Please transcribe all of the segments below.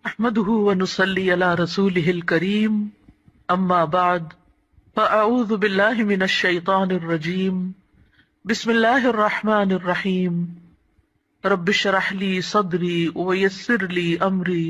نحمده ونصلي على رسوله الكريم اما بعد فاعوذ بالله من الشيطان الرجيم بسم الله الرحمن الرحيم رب اشرح لي صدري ويسر لي امري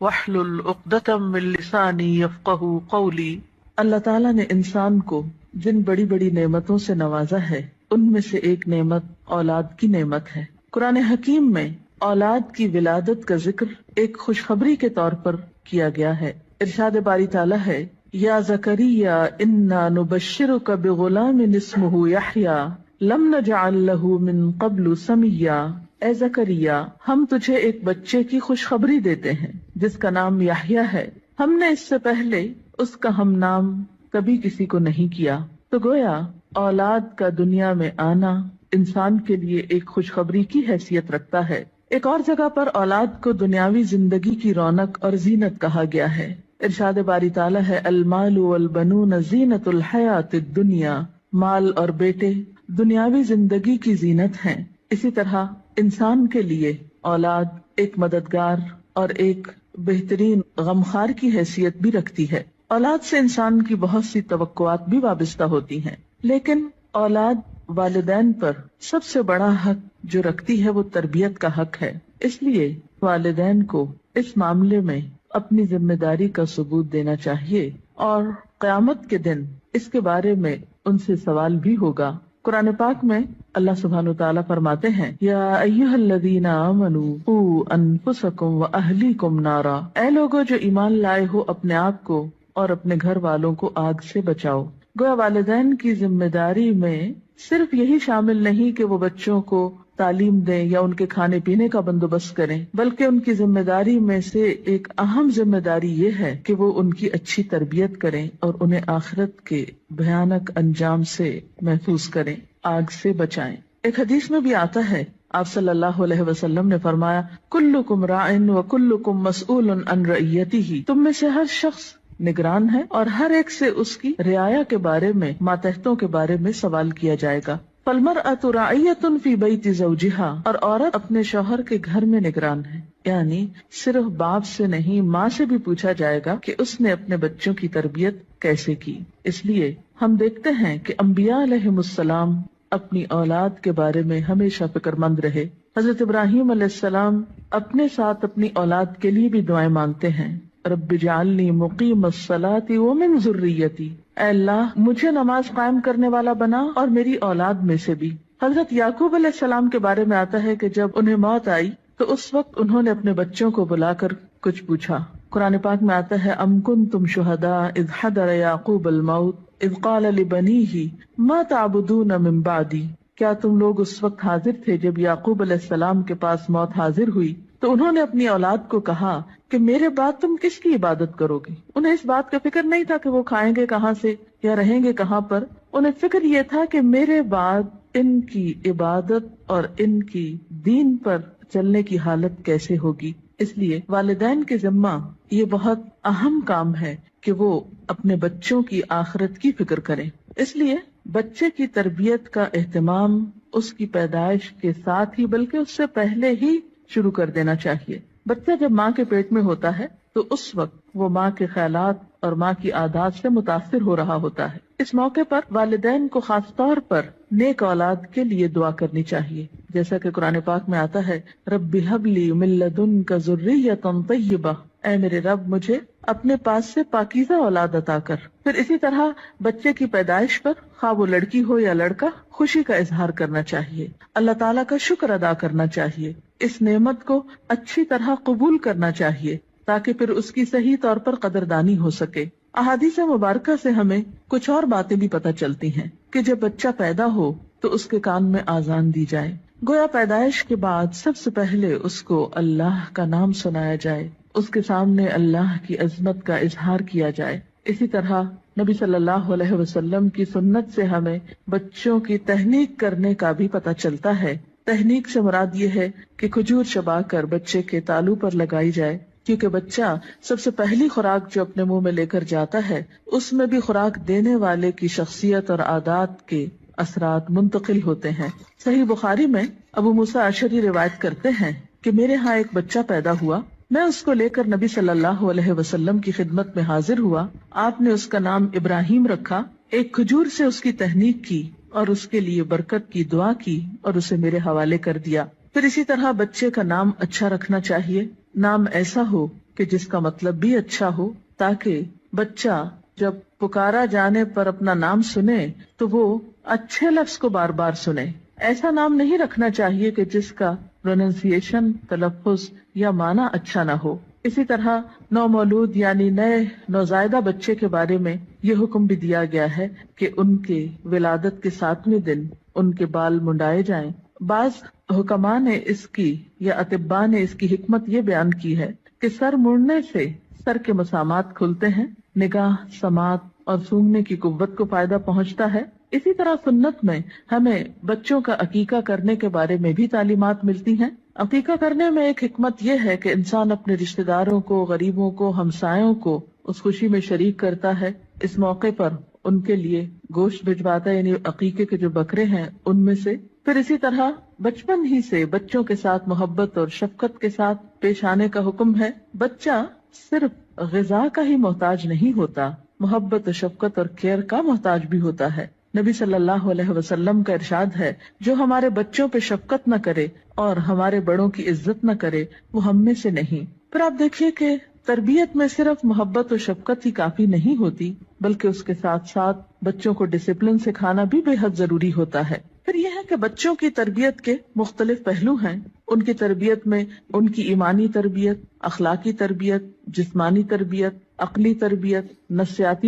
واحلل عقدة من لساني يفقهوا قولي۔ اللہ تعالیٰ نے انسان کو جن بڑی بڑی نعمتوں سے نوازا ہے ان میں سے ایک نعمت اولاد کی نعمت ہے۔ قرآن حکیم میں اولاد کی ولادت کا ذکر ایک خوشخبری کے طور پر کیا گیا ہے۔ ارشاد باری تعالیٰ ہے، یا زکریا انا نبشرک بغلام اسمہ یحییٰ لم نجعل لہ من قبل سمیا۔ اے زکریا، ہم تجھے ایک بچے کی خوشخبری دیتے ہیں جس کا نام یحییٰ ہے، ہم نے اس سے پہلے اس کا ہم نام کبھی کسی کو نہیں کیا۔ تو گویا اولاد کا دنیا میں آنا انسان کے لیے ایک خوشخبری کی حیثیت رکھتا ہے۔ ایک اور جگہ پر اولاد کو دنیاوی زندگی کی رونق اور زینت کہا گیا ہے۔ ارشاد باری تعالیٰ ہے، المال والبنون زینت الحیات الدنیا۔ مال اور بیٹے دنیاوی زندگی کی زینت ہیں۔ اسی طرح انسان کے لیے اولاد ایک مددگار اور ایک بہترین غمخوار کی حیثیت بھی رکھتی ہے۔ اولاد سے انسان کی بہت سی توقعات بھی وابستہ ہوتی ہیں، لیکن اولاد والدین پر سب سے بڑا حق جو رکھتی ہے وہ تربیت کا حق ہے۔ اس لیے والدین کو اس معاملے میں اپنی ذمہ داری کا ثبوت دینا چاہیے، اور قیامت کے دن اس کے بارے میں ان سے سوال بھی ہوگا۔ قرآن پاک میں اللہ سبحانہ وتعالیٰ فرماتے ہیں، یا ایھا الذین آمنوا قوا انفسکم واہلیکم نارا۔ اے لوگو جو ایمان لائے ہو، اپنے آپ کو اور اپنے گھر والوں کو آگ سے بچاؤ۔ گویا والدین کی ذمہ داری میں صرف یہی شامل نہیں کہ وہ بچوں کو تعلیم دیں یا ان کے کھانے پینے کا بندوبست کریں، بلکہ ان کی ذمہ داری میں سے ایک اہم ذمہ داری یہ ہے کہ وہ ان کی اچھی تربیت کریں اور انہیں آخرت کے بھیانک انجام سے محفوظ کریں، آگ سے بچائیں۔ ایک حدیث میں بھی آتا ہے، آپ صلی اللہ علیہ وسلم نے فرمایا، کلکم راع وکلکم مسئول عن رعیتہ۔ تم میں سے ہر شخص نگران ہے اور ہر ایک سے اس کی رعایا کے بارے میں، ماتحتوں کے بارے میں سوال کیا جائے گا۔ فالمرأۃ راعیۃ فی بیت زوجہا، اور عورت اپنے شوہر کے گھر میں نگران ہے، یعنی صرف باپ سے نہیں، ماں سے بھی پوچھا جائے گا کہ اس نے اپنے بچوں کی تربیت کیسے کی۔ اس لیے ہم دیکھتے ہیں کہ انبیاء علیہم السلام اپنی اولاد کے بارے میں ہمیشہ فکر مند رہے۔ حضرت ابراہیم علیہ السلام اپنے ساتھ اپنی اولاد کے لیے بھی دعائیں مانگتے ہیں، رب اجعلنی مقیم الصلاۃ ومن ذریتی۔ اے اللہ، مجھے نماز قائم کرنے والا بنا اور میری اولاد میں سے بھی۔ حضرت یعقوب علیہ السلام کے بارے میں آتا ہے کہ جب انہیں موت آئی تو اس وقت انہوں نے اپنے بچوں کو بلا کر کچھ پوچھا۔ قرآن پاک میں آتا ہے، ام کنتم شہداء اذ حضر یعقوب الموت اذ قال لبنیہ ما تعبدون من بعدی۔ کیا تم لوگ اس وقت حاضر تھے جب یعقوب علیہ السلام کے پاس موت حاضر ہوئی تو انہوں نے اپنی اولاد کو کہا کہ میرے بعد تم کس کی عبادت کرو گے؟ انہیں اس بات کا فکر نہیں تھا کہ وہ کھائیں گے کہاں سے یا رہیں گے کہاں پر، انہیں فکر یہ تھا کہ میرے بعد ان کی عبادت اور ان کی دین پر چلنے کی حالت کیسے ہوگی۔ اس لیے والدین کے ذمہ یہ بہت اہم کام ہے کہ وہ اپنے بچوں کی آخرت کی فکر کریں۔ اس لیے بچے کی تربیت کا اہتمام اس کی پیدائش کے ساتھ ہی بلکہ اس سے پہلے ہی شروع کر دینا چاہیے۔ بچہ جب ماں کے پیٹ میں ہوتا ہے تو اس وقت وہ ماں کے خیالات اور ماں کی عادات سے متاثر ہو رہا ہوتا ہے۔ اس موقع پر والدین کو خاص طور پر نیک اولاد کے لیے دعا کرنی چاہیے، جیسا کہ قرآن پاک میں آتا ہے، رب ہب لی من لدنک ذریۃ طیبہ۔ اے میرے رب، مجھے اپنے پاس سے پاکیزہ اولاد عطا کر۔ پھر اسی طرح بچے کی پیدائش پر، خواہ وہ لڑکی ہو یا لڑکا، خوشی کا اظہار کرنا چاہیے، اللہ تعالیٰ کا شکر ادا کرنا چاہیے، اس نعمت کو اچھی طرح قبول کرنا چاہیے تاکہ پھر اس کی صحیح طور پر قدردانی ہو سکے۔ احادیث مبارکہ سے ہمیں کچھ اور باتیں بھی پتہ چلتی ہیں کہ جب بچہ پیدا ہو تو اس کے کان میں آذان دی جائے، گویا پیدائش کے بعد سب سے پہلے اس کو اللہ کا نام سنایا جائے، اس کے سامنے اللہ کی عظمت کا اظہار کیا جائے۔ اسی طرح نبی صلی اللہ علیہ وسلم کی سنت سے ہمیں بچوں کی تہنیک کرنے کا بھی پتہ چلتا ہے۔ تہنیک سے مراد یہ ہے کہ کھجور چبا کر بچے کے تالو پر لگائی جائے، کیونکہ بچہ سب سے پہلی خوراک جو اپنے منہ میں لے کر جاتا ہے اس میں بھی خوراک دینے والے کی شخصیت اور عادات کے اثرات منتقل ہوتے ہیں۔ صحیح بخاری میں ابو موسیٰ اشعری روایت کرتے ہیں کہ میرے ہاں ایک بچہ پیدا ہوا میں اس کو لے کر نبی صلی اللہ علیہ وسلم کی خدمت میں حاضر ہوا. آپ نے اس کا نام ابراہیم رکھا، ایک کھجور سے اس کی تہنیک کی اور اس کے لیے برکت کی دعا کی اور اسے میرے حوالے کر دیا. پھر اسی طرح بچے کا نام اچھا رکھنا چاہیے، نام ایسا ہو کہ جس کا مطلب بھی اچھا ہو، تاکہ بچہ جب پکارا جانے پر اپنا نام سنے تو وہ اچھے لفظ کو بار بار سنے. ایسا نام نہیں رکھنا چاہیے کہ جس کا پروننسیشن، تلفظ یا معنی اچھا نہ ہو. اسی طرح نومولود یعنی نئے نوزائیدہ بچے کے بارے میں یہ حکم بھی دیا گیا ہے کہ ان کے ولادت کے 7ویں دن ان کے بال منڈائے جائیں. بعض حکماء نے اس کی یا اطباء نے اس کی حکمت یہ بیان کی ہے کہ سر مڑنے سے سر کے مسامات کھلتے ہیں، نگاہ، سماعت اور سونگنے کی قوت کو فائدہ پہنچتا ہے. اسی طرح سنت میں ہمیں بچوں کا عقیقہ کرنے کے بارے میں بھی تعلیمات ملتی ہیں. عقیقہ کرنے میں ایک حکمت یہ ہے کہ انسان اپنے رشتہ داروں کو، غریبوں کو، ہمسایوں کو اس خوشی میں شریک کرتا ہے. اس موقع پر ان کے لیے گوشت بھجواتا ہے، یعنی عقیقے کے جو بکرے ہیں ان میں سے. پھر اسی طرح بچپن ہی سے بچوں کے ساتھ محبت اور شفقت کے ساتھ پیش آنے کا حکم ہے. بچہ صرف غذا کا ہی محتاج نہیں ہوتا، محبت و شفقت اور کیئر کا محتاج بھی ہوتا ہے. نبی صلی اللہ علیہ وسلم کا ارشاد ہے، جو ہمارے بچوں پہ شفقت نہ کرے اور ہمارے بڑوں کی عزت نہ کرے وہ ہم میں سے نہیں. پھر آپ دیکھیے کہ تربیت میں صرف محبت و شفقت ہی کافی نہیں ہوتی، بلکہ اس کے ساتھ ساتھ بچوں کو ڈسپلن سکھانا بھی بے حد ضروری ہوتا ہے. پھر یہ ہے کہ بچوں کی تربیت کے مختلف پہلو ہیں. ان کی تربیت میں ان کی ایمانی تربیت، اخلاقی تربیت، جسمانی تربیت، عقلی تربیت، نفسیاتی